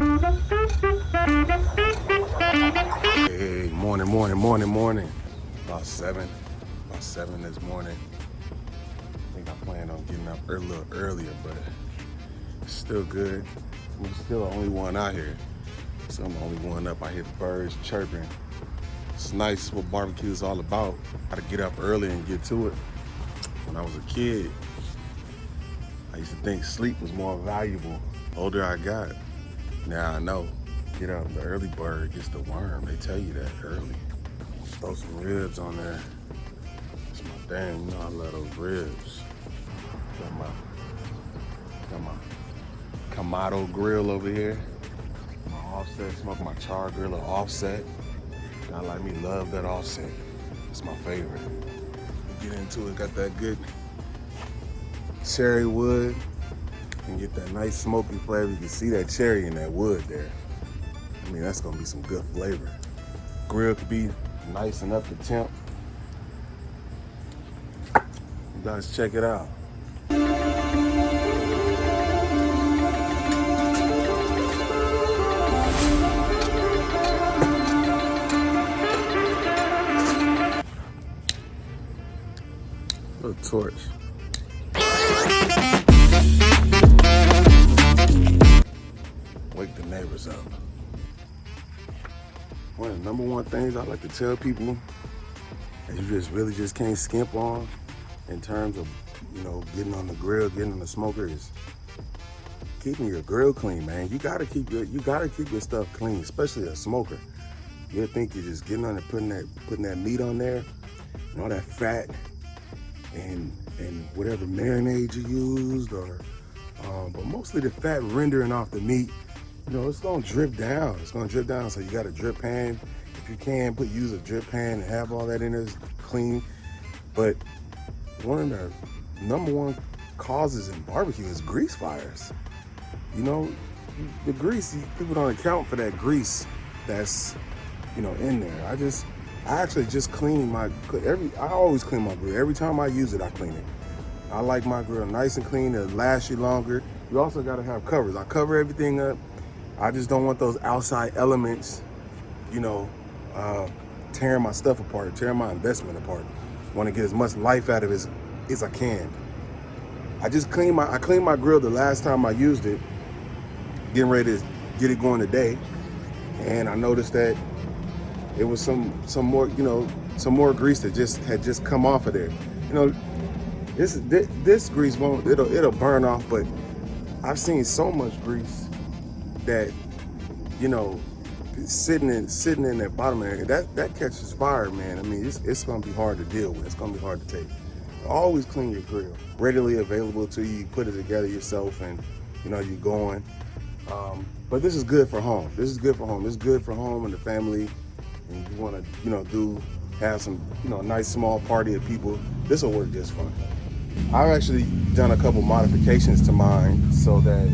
Hey, morning. About seven this morning. I think I plan on getting up a little earlier, but it's still good. I'm still the only one out here. So I'm the only one up. I hear the birds chirping. It's nice. It's what barbecue is all about. Gotta get up early and get to it. When I was a kid, I used to think sleep was more valuable. Older I got, now I know. Get up, the early bird gets the worm. They tell you that early. Throw some ribs on there. It's my thing, you know I love those ribs. Got my Coronado grill over here. My offset, smoking my char grill or offset. Guy like me love that offset. It's my favorite. Get into it, got that good cherry wood. And get that nice smoky flavor. You can see that cherry in that wood there. I mean, that's gonna be some good flavor. Grill could be nice and up to temp. You guys check it out. Little torch. Wake the neighbors up. One of the number one things I like to tell people that you really can't skimp on in terms of, getting on the grill, getting on the smoker is keeping your grill clean, man. You gotta keep your stuff clean, especially a smoker. You'll think you're just getting on and putting that meat on there and all that fat and whatever marinade you used, but mostly the fat rendering off the meat. It's gonna drip down. So you got a drip pan. If you can, use a drip pan and have all that in there clean. But one of the number one causes in barbecue is grease fires. The grease, people don't account for that grease that's, in there. I actually just clean I always clean my grill. Every time I use it, I clean it. I like my grill nice and clean. It'll last you longer. You also gotta have covers. I cover everything up. I just don't want those outside elements, tearing my stuff apart, tearing my investment apart. I want to get as much life out of it as I can. I cleaned my grill the last time I used it, getting ready to get it going today, and I noticed that it was some more grease that had just come off of there. This grease it'll burn off, but I've seen so much grease that sitting in that bottom area that catches fire, man. I mean, it's gonna be hard to deal with. It's gonna be hard to take. Always clean your grill. Readily available to you. You put it together yourself, and you're going. But this is good for home. This is good for home and the family. And you want to have some nice small party of people. This will work just fine. I've actually done a couple modifications to mine so that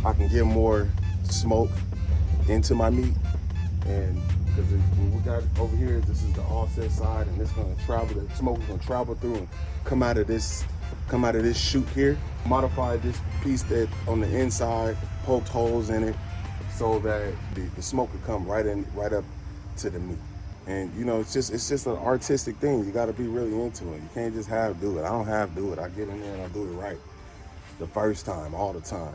I can get more smoke into my meat, and because what we got over here, this is the offset side, and it's going to travel. The smoke is going to travel through and come out of this chute here. Modified this piece that on the inside, poked holes in it, so that the smoke could come right up to the meat. And it's just an artistic thing. You got to be really into it. You can't just do it. I don't do it. I get in there and I do it right the first time, all the time.